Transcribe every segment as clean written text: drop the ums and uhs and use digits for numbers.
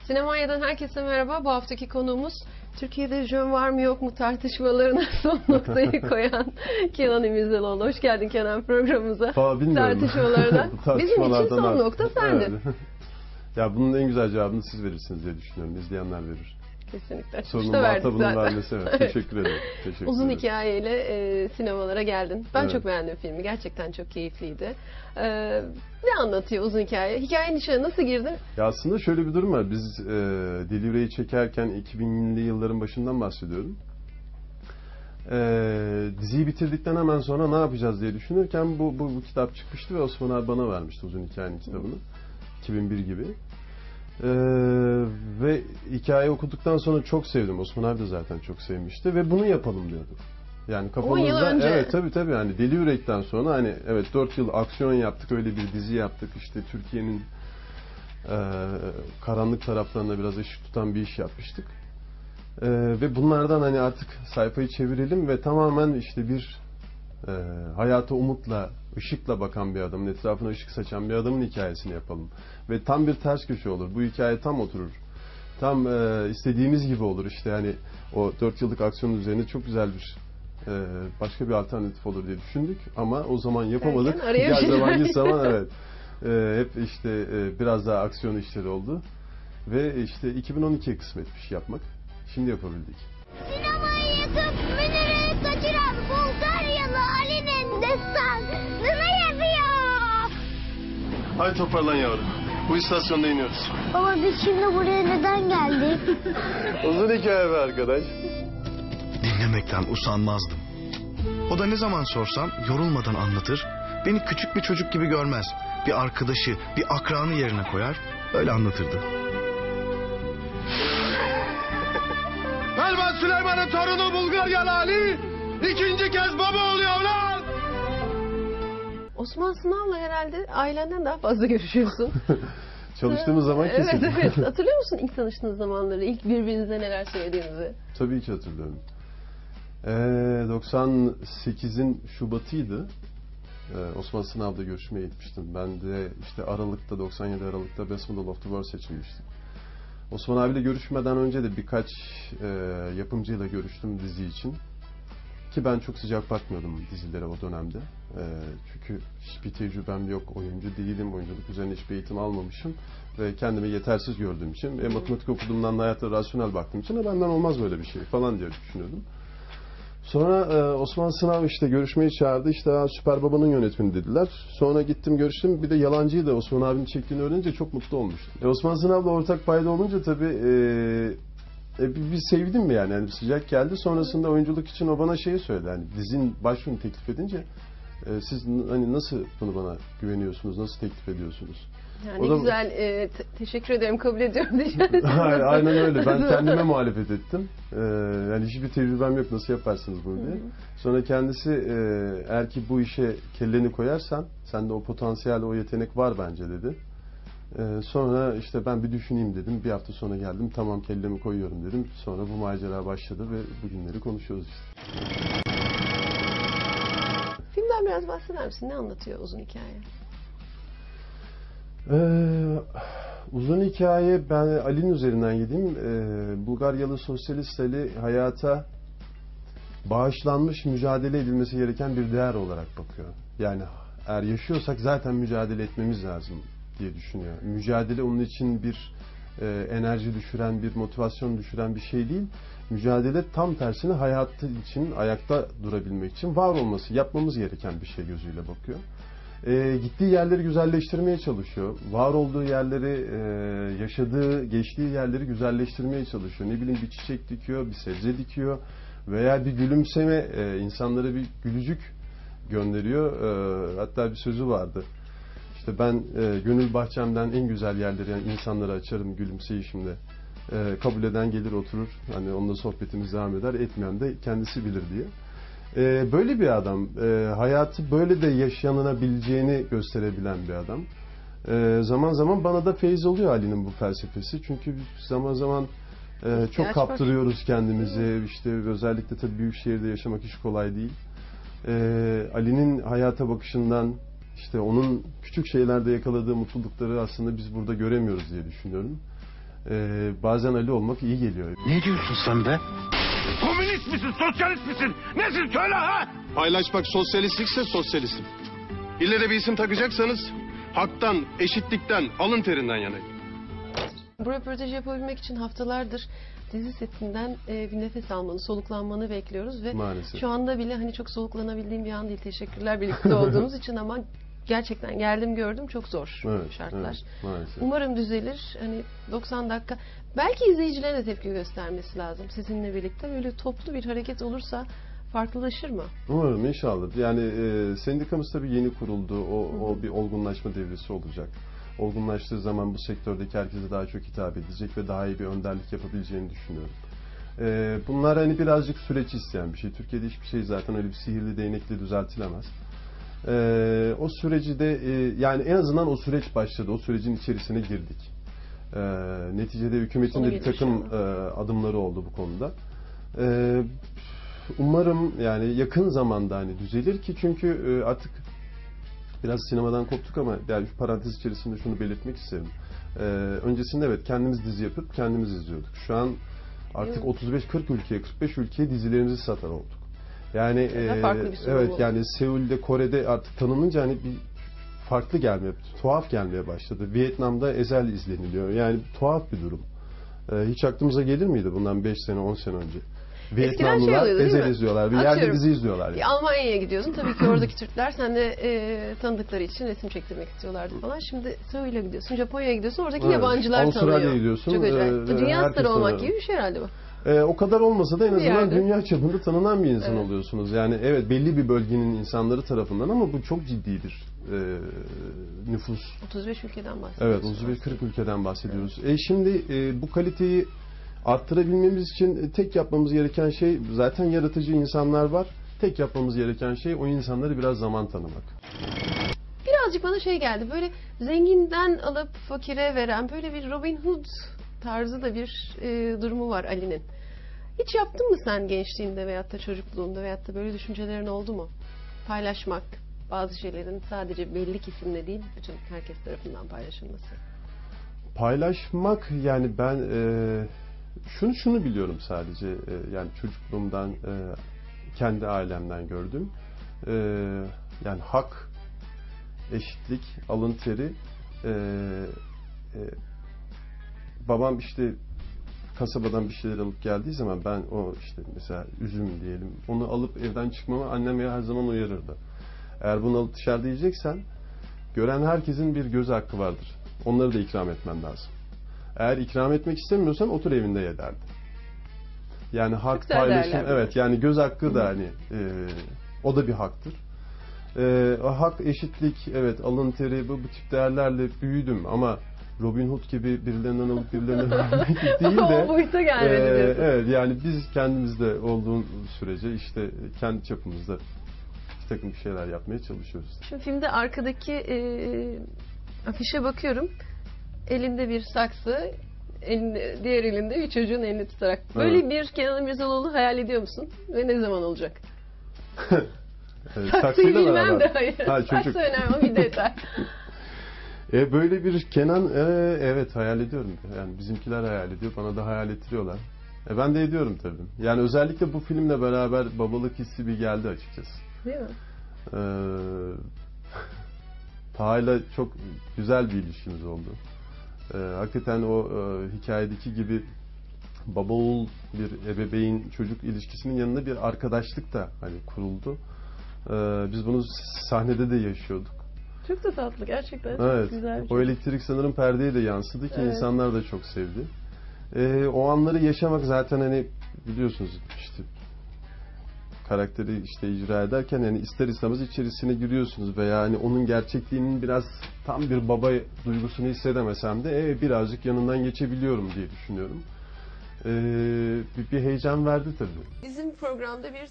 Sinemanya'dan herkese merhaba. Bu haftaki konuğumuz Türkiye'de jön var mı yok mu tartışmalarına son noktayı koyan Kenan İmirzalıoğlu. Hoş geldin Kenan programımıza. Tartışmalardan. Bizim için son nokta sendin. Evet. Ya bunun en güzel cevabını siz verirsiniz diye düşünüyorum. İzleyenler verir. Kesinlikle. Sorunun muhatabının vermesi. Evet. Teşekkür ederim. Uzun hikayeyle sinemalara geldin. Ben çok beğendim filmi. Gerçekten çok keyifliydi. Ne anlatıyor uzun hikaye? Hikayenin içine nasıl girdin? Ya aslında şöyle bir durum var. Biz Deli Yüreği çekerken 2000'li yılların başından bahsediyorum. Diziyi bitirdikten hemen sonra ne yapacağız diye düşünürken bu kitap çıkmıştı ve Osman abi bana vermişti uzun hikayenin kitabını. 2001 gibi. Ve hikaye okuduktan sonra çok sevdim. Osman abi de zaten çok sevmişti ve bunu yapalım diyorduk. Yani kafamızda evet tabii yani Deli Yürek'ten sonra hani evet 4 yıl aksiyon yaptık, öyle bir dizi yaptık. İşte Türkiye'nin karanlık taraflarına biraz ışık tutan bir iş yapmıştık. Ve bunlardan hani artık sayfayı çevirelim ve tamamen işte bir hayata umutla, ışıkla bakan bir adamın, etrafına ışık saçan bir adamın hikayesini yapalım. Ve tam bir ters köşe olur. Bu hikaye tam oturur. Tam istediğimiz gibi olur. İşte hani o 4 yıllık aksiyonun üzerine çok güzel bir başka bir alternatif olur diye düşündük. Ama o zaman yapamadık. Gel zamanki zaman evet. Hep işte biraz daha aksiyon işleri oldu. Ve işte 2012'ye kısmetmiş yapmak. Şimdi yapabildik. Sinemayı yakıp Münir'i kaçıran Bulgaryalı Ali'nin destanını yapıyor. Hadi toparlan yavrum. Bu istasyonda iniyoruz. Baba biz şimdi buraya neden geldik? Uzun hikaye be arkadaş. Dinlemekten usanmazdım. O da ne zaman sorsam yorulmadan anlatır, beni küçük bir çocuk gibi görmez. Bir arkadaşı, bir akranı yerine koyar, öyle anlatırdı. Elvan Süleyman'ın torunu Bulgaryalı Ali ikinci kez baba oluyor lan! Osman Sınav'la herhalde ailenden daha fazla görüşüyorsun. Çalıştığımız zaman kesin. Evet. Hatırlıyor musun ilk tanıştığınız zamanları? İlk birbirinize neler söylediğinizi? Tabii ki hatırlıyorum. 98'in Şubat'ıydı. Osman Sınav'da görüşmeye gitmiştim. Ben de işte Aralık'ta, 97 Aralık'ta Best Model of the World seçilmiştim. Osman abiyle görüşmeden önce de birkaç yapımcıyla görüştüm dizi için. Ki ben çok sıcak bakmıyordum dizilere o dönemde. Çünkü hiçbir tecrübem yok, oyuncu değilim, oyunculuk üzerine hiçbir eğitim almamışım. Ve kendimi yetersiz gördüğüm için, matematik okuduğumdan da hayata rasyonel baktığım için benden olmaz böyle bir şey falan diye düşünüyordum. Sonra Osman Sınav işte görüşmeyi çağırdı. İşte Süper Baba'nın yönetmeni dediler. Sonra gittim görüştüm. Bir de Yalancı'yı da Osman abinin çektiğini öğrenince çok mutlu olmuştum. Osman Sınav'la ortak payda olunca tabii bir sevdim mi yani sıcak geldi. Sonrasında oyunculuk için o bana şeyi söyledi. Yani dizinin başrolünü teklif edince siz hani nasıl bunu bana güveniyorsunuz, nasıl teklif ediyorsunuz? Yani da, güzel, teşekkür ederim, kabul ediyorum diyeceğim. Aynen öyle. Ben kendime muhalefet ettim. Yani hiçbir tecrübem yok, nasıl yaparsınız bunu diye. Sonra kendisi eğer ki bu işe kelleni koyarsan, sende o potansiyel, o yetenek var bence dedi. Sonra işte ben bir düşüneyim dedim. Bir hafta sonra geldim. Tamam kellemi koyuyorum dedim. Sonra bu macera başladı ve bugünleri konuşuyoruz işte. Filmden biraz bahseder misin? Ne anlatıyor uzun hikaye? Uzun hikaye, ben Ali'nin üzerinden gideyim. Bulgaryalı sosyalist Ali hayata bağışlanmış, mücadele edilmesi gereken bir değer olarak bakıyor. Yani eğer yaşıyorsak zaten mücadele etmemiz lazım diye düşünüyor. Mücadele onun için bir enerji düşüren, bir motivasyon düşüren bir şey değil. Mücadele tam tersine hayatı için, ayakta durabilmek için var olması, yapmamız gereken bir şey gözüyle bakıyor. Gittiği yerleri güzelleştirmeye çalışıyor. Var olduğu yerleri, yaşadığı, geçtiği yerleri güzelleştirmeye çalışıyor. Ne bileyim bir çiçek dikiyor, bir sebze dikiyor veya bir gülümseme, insanlara bir gülücük gönderiyor. Hatta bir sözü vardı. İşte ben gönül bahçemden en güzel yerleri, yani insanlara açarım gülümseyişimle. Kabul eden gelir oturur. Hani onunla sohbetimiz devam eder. Etmeyen de kendisi bilir diye. Böyle bir adam. Hayatı böyle de yaşanabileceğini gösterebilen bir adam. Zaman zaman bana da feyiz oluyor Ali'nin bu felsefesi. Çünkü zaman zaman çok kaptırıyoruz kendimizi. İşte özellikle tabii büyük şehirde yaşamak hiç kolay değil. Ali'nin hayata bakışından, işte onun küçük şeylerde yakaladığı mutlulukları aslında biz burada göremiyoruz diye düşünüyorum. Bazen Ali olmak iyi geliyor. Ne diyorsun sen be? Komünist misin, sosyalist misin? Nesin söyle ha? Paylaşmak sosyalistlikse sosyalistim. İlle bir isim takacaksanız haktan, eşitlikten, alın terinden yanayım. Bu röportajı yapabilmek için haftalardır dizi setinden bir nefes almanı, soluklanmanı bekliyoruz ve Maalesef. şu anda bile hani çok soluklanabildiğim bir an değil. Teşekkürler birlikte olduğumuz için ama gerçekten geldim gördüm çok zor şartlar. Evet, maalesef. Umarım düzelir. Hani 90 dakika. Belki izleyicilerin de tepki göstermesi lazım sizinle birlikte. Böyle toplu bir hareket olursa farklılaşır mı? Umarım inşallah. Yani sendikamız tabii yeni kuruldu. O bir olgunlaşma devresi olacak. Olgunlaştığı zaman bu sektördeki herkese daha çok hitap edecek ve daha iyi bir önderlik yapabileceğini düşünüyorum. Bunlar hani birazcık süreç isteyen bir şey. Türkiye'de hiçbir şey zaten öyle bir sihirli değnekle düzeltilemez. O süreci de yani en azından o süreç başladı. O sürecin içerisine girdik. Neticede hükümetin de bir takım adımları oldu bu konuda. Umarım yani yakın zamanda hani düzelir ki çünkü artık biraz sinemadan koptuk ama yani şu parantez içerisinde şunu belirtmek isterim. Öncesinde evet kendimiz dizi yapıp kendimiz izliyorduk. Şu an artık 35-40 ülkeye, 45 ülkeye dizilerimizi satar olduk. Yani evet oldu. Yani Seul'de, Kore'de artık tanınınca hani bir farklı gelmeye, tuhaf gelmeye başladı. Vietnam'da Ezel izleniliyor. Yani tuhaf bir durum. Hiç aklımıza gelir miydi bundan 5 sene, 10 sene önce? Vietnamlılar Ezel izliyorlar. Bir yerde dizi izliyorlar. Yani. Almanya'ya gidiyorsun. Tabii ki oradaki Türkler sende tanıdıkları için resim çektirmek istiyorlardı falan. Şimdi Seul'e gidiyorsun. Japonya'ya gidiyorsun. Oradaki yabancılar tanıyor. Avustralya'ya gidiyorsun. Çok acayip. Dünya starı olmak gibi bir şey herhalde bu. O kadar olmasa da en azından dünya çapında tanınan bir insan oluyorsunuz. Yani evet belli bir bölgenin insanları tarafından ama bu çok ciddidir. Nüfus. 35 ülkeden bahsediyoruz. Evet 35-40 ülkeden bahsediyoruz. Şimdi bu kaliteyi arttırabilmemiz için tek yapmamız gereken şey zaten yaratıcı insanlar var. Tek yapmamız gereken şey o insanları biraz zaman tanımak. Birazcık bana şey geldi. Böyle zenginden alıp fakire veren böyle bir Robin Hood tarzı da bir durumu var Ali'nin. Hiç yaptın mı sen gençliğinde veyahut da çocukluğunda veyahut da böyle düşüncelerin oldu mu? Paylaşmak, bazı şeylerin sadece belli kesimle değil, bütün herkes tarafından paylaşılması. Paylaşmak yani ben şunu biliyorum sadece yani çocukluğumdan kendi ailemden gördüm. Yani hak, eşitlik, alın teri. Babam işte kasabadan bir şeyler alıp geldiği zaman ben o işte mesela üzüm diyelim onu alıp evden çıkmama annem her zaman uyarırdı. Eğer bunu alıp dışarıda yiyeceksen gören herkesin bir göz hakkı vardır. Onları da ikram etmen lazım. Eğer ikram etmek istemiyorsan otur evinde ye derdi. Yani hak, paylaşım evet yani göz hakkı da hani o da bir haktır. Hak, eşitlik, evet alın teri bu tip değerlerle büyüdüm ama Robin Hood gibi birilerinden alıp birilerine vermek değil de o boyuta gelmedi. Evet yani biz kendimizde olduğun sürece işte kendi çapımızda bir takım bir şeyler yapmaya çalışıyoruz. Şimdi filmde arkadaki afişe bakıyorum. Elinde bir saksı, diğer elinde bir çocuğun elini tutarak. Böyle bir Kenan İmirzalıoğlu hayal ediyor musun? Ve ne zaman olacak? Saksıyı bilmem de hayır. Saksı önemli bir detay. Böyle bir Kenan evet hayal ediyorum. Yani bizimkiler hayal ediyor. Bana da hayal ettiriyorlar. Ben de ediyorum tabii. Yani özellikle bu filmle beraber babalık hissi bir geldi açıkçası. Değil mi? Taha'yla çok güzel bir ilişkimiz oldu. Hakikaten o hikayedeki gibi baba oğul bir ebeveyn çocuk ilişkisinin yanında bir arkadaşlık da hani kuruldu. Biz bunu sahnede de yaşıyorduk. Çok da tatlı gerçekten. Evet. Çok güzel. O elektrik sanırım perdeye de yansıdı ki insanlar da çok sevdi. O anları yaşamak zaten hani biliyorsunuz işte karakteri işte icra ederken yani ister istemez içerisine giriyorsunuz veya hani onun gerçekliğinin biraz tam bir baba duygusunu hissedemesem de birazcık yanından geçebiliyorum diye düşünüyorum. Bir heyecan verdi tabii. Bizim programda bir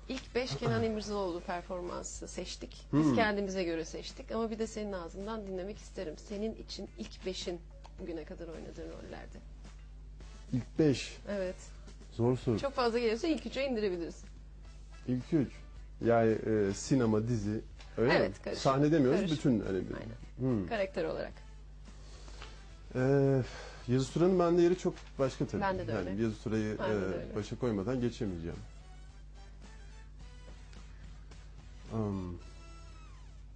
ilk 5 Kenan İmirzalıoğlu performansı seçtik. Biz kendimize göre seçtik ama bir de senin ağzından dinlemek isterim. Senin için ilk 5'in bugüne kadar oynadığın rollerde. İlk 5? Evet. Zor soru. Çok fazla gelirse ilk 3'e indirebilirsin. İlk 3? Yani sinema, dizi öyle mi? Karışık. Sahne demiyoruz Karışık. bütün hani Aynen. Karakter olarak. Yazı Tura'nın bende yeri çok başka tabii. Bende de öyle. Yani Yazı Tura'yı başa koymadan geçemeyeceğim.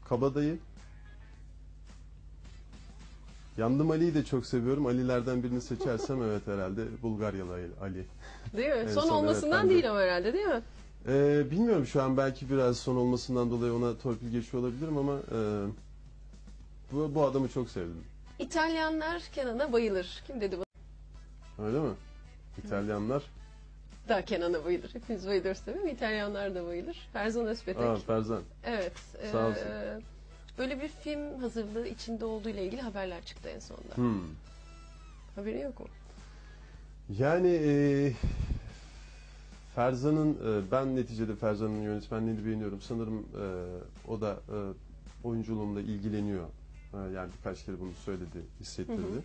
Kabadayı. Yandım Ali'yi de çok seviyorum. Ali'lerden birini seçersem evet herhalde Bulgaryalı Ali. Değil mi? En Son olmasından evet, değil ama herhalde, değil mi? Bilmiyorum, şu an belki biraz son olmasından dolayı ona torpil geçiyor olabilirim ama bu adamı çok sevdim. İtalyanlar Kenan'a bayılır. Kim dedi bunu? Öyle mi? İtalyanlar. Da Kenan'a bayılır. Hepimiz bayılırız tabii mi? İtalyanlar da bayılır. Ferzan Özpetek. Ferzan. Evet. Sağ olsun. Böyle bir film hazırlığı içinde olduğu ile ilgili haberler çıktı en sonunda. Haberin yok mu? Yani Ferzan'ın, ben neticede Ferzan'ın yönetmenliğini beğeniyorum. Sanırım o da oyunculuğumla ilgileniyor. Yani birkaç kere bunu söyledi, hissettirdi.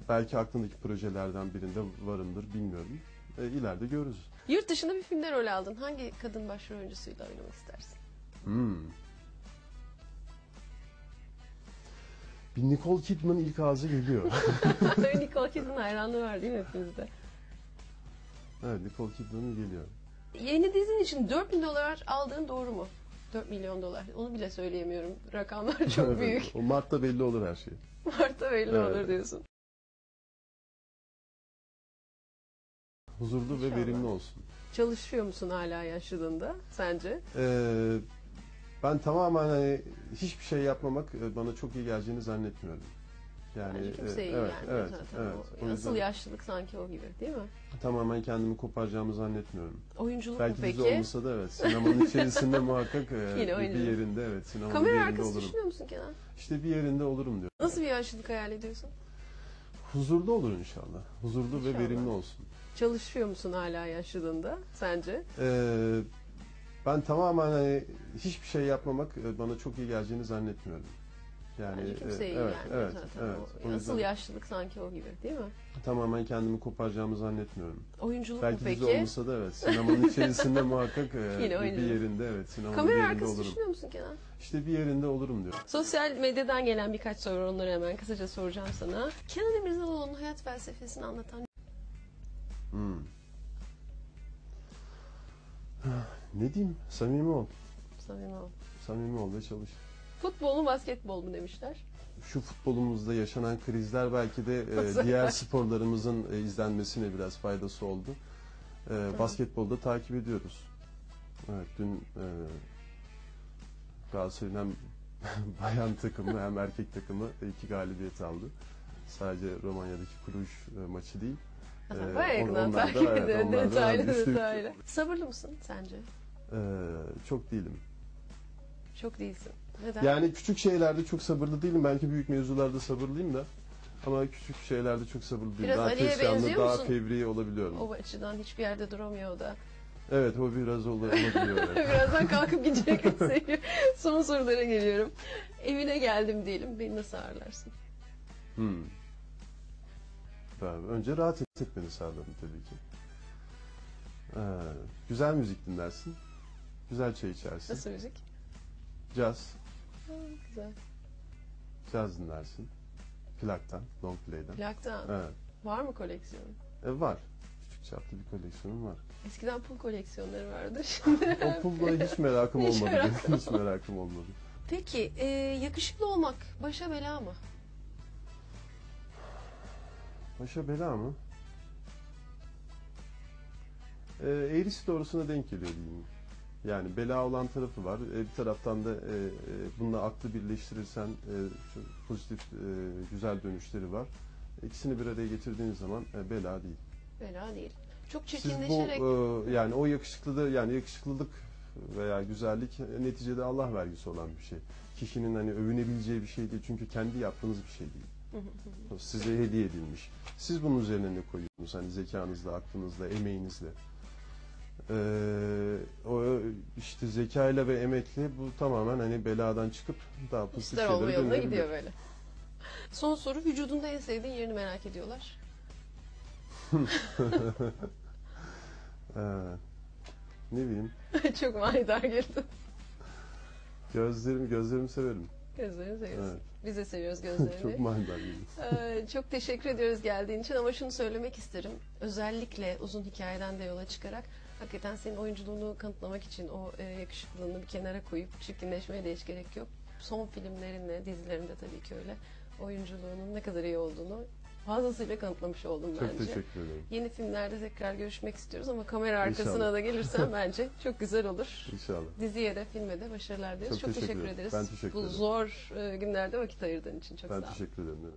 Belki aklındaki projelerden birinde varımdır, bilmiyorum. İleride görürüz. Yurt dışında bir filmde rol aldın. Hangi kadın başrol oyuncusuyla oynamak istersin? Bir Nicole Kidman ilk ağzı geliyor. Nicole Kidman hayranlığı var değil mi hepimizde? Evet, Nicole Kidman geliyor. Yeni dizin için $4.000 aldığın doğru mu? $4 milyon. Onu bile söyleyemiyorum. Rakamlar çok büyük. O Mart'ta belli olur her şey. Mart'ta belli olur diyorsun. Huzurlu ve verimli olsun. Çalışıyor musun hala yaşlılığında sence? Ben tamamen hiçbir şey yapmamak bana çok iyi geleceğini zannetmiyorum. Yani kimseye iyi gelmiyor zaten. Asıl yaşlılık sanki o gibi değil mi? Tamamen kendimi koparacağımı zannetmiyorum. Oyunculuk belki mu peki? Belki dizi olmasa da evet. Sinemanın içerisinde muhakkak Yine bir yerinde evet. Sinemanın kamera bir yerinde arkası olurum. düşünüyor musun Kenan? İşte bir yerinde olurum diyor. Nasıl bir yaşlılık hayal ediyorsun? Huzurlu olur inşallah. Huzurlu ve verimli olsun. Çalışıyor musun hala yaşlılığında sence? Ben tamamen hiçbir şey yapmamak bana çok iyi geleceğini zannetmiyorum. Yani kimseye iyi gelmiyor zaten. Asıl yaşlılık sanki o gibi değil mi? Tamamen kendimi koparacağımı zannetmiyorum. Oyunculuk belki mu peki? Belki dizi olmasa da evet. Sinemanın içerisinde muhakkak Yine bir yerinde evet. Sinemanın kamera bir yerinde arkası olurum. düşünüyor musun Kenan? İşte bir yerinde olurum diyor. Sosyal medyadan gelen birkaç soru, onları hemen kısaca soracağım sana. Kenan İmirzalıoğlu'nun hayat felsefesini anlatan... Ne diyeyim? Samimi ol. Samimi ol. Samimi ol ve çalış. Futbol mu basketbol mu demişler. Şu futbolumuzda yaşanan krizler belki de diğer sporlarımızın izlenmesine biraz faydası oldu. Basketbolda takip ediyoruz. Evet, dün Galatasaray'ın hem bayan takımı hem erkek takımı 2 galibiyet aldı. Sadece Romanya'daki Cluj maçı değil. Bayağı yakından takip ediyor. Detaylı. Sabırlı mısın sence? Çok değilim. Çok değilsin. Neden? Yani küçük şeylerde çok sabırlı değilim. Belki büyük mevzularda sabırlıyım da. Ama küçük şeylerde çok sabırlı değilim. Biraz daha Ali'ye benziyor daha musun? fevri olabiliyorum. O açıdan hiçbir yerde duramıyor o da. Evet, o biraz olabiliyor. Evet. Birazdan kalkıp gidecek. Son sorulara geliyorum. Evine geldim diyelim. Beni nasıl ağırlarsın? Önce rahat etmeni sağlarım tabii ki. Güzel müzik dinlersin. Güzel çay içersin. Nasıl müzik? Caz. Güzel. Caz dinlersin. Plaktan, long play'den. Plaktan. Evet. Var mı koleksiyonun? Var. Küçük çaplı bir koleksiyonum var. Eskiden pul koleksiyonları vardı. Şimdi o pulla hiç merakım olmadı. Hiç merakım olmadı. Peki, yakışıklı olmak başa bela mı? Başa bela mı? Eğrisi doğrusuna denk geliyor diyeyim. Yani bela olan tarafı var. Bir taraftan da bununla aklı birleştirirsen pozitif, güzel dönüşleri var. İkisini bir araya getirdiğiniz zaman bela değil. Bela değil. Çok Siz çirkinleşerek... bu yani o yakışıklılık veya güzellik neticede Allah vergisi olan bir şey. Kişinin hani övünebileceği bir şey değil. Çünkü kendi yaptığınız bir şey değil. Size hediye edilmiş. Siz bunun üzerine ne koyuyorsunuz? Hani zekanızla, aklınızla, emeğinizle. O işte zekayla ve emekle bu tamamen hani beladan çıkıp daha pozitif şeylere şeylere dönebilir. gidiyor böyle. Son soru, vücudunda en sevdiğin yerini merak ediyorlar. Ne bileyim. Çok manidar girdin. Gözlerimi severim. Gözlerini seviyorsun. Evet. Biz de seviyoruz gözlerini. Çok manidar. Çok teşekkür ediyoruz geldiğin için ama şunu söylemek isterim. Özellikle uzun hikayeden de yola çıkarak hakikaten senin oyunculuğunu kanıtlamak için o yakışıklılığını bir kenara koyup çirkinleşmeye de hiç gerek yok. Son filmlerinle, dizilerinde tabii ki öyle. Oyunculuğunun ne kadar iyi olduğunu fazlasıyla kanıtlamış oldum bence. Çok teşekkür ederim. Yeni filmlerde tekrar görüşmek istiyoruz ama kamera arkasına İnşallah. da gelirsen bence çok güzel olur. İnşallah. Diziye de filme de başarılar dileriz. Çok teşekkür ederiz. Ben teşekkür Bu ederim. zor günlerde vakit ayırdığın için çok sağ ol. Ben teşekkür ederim.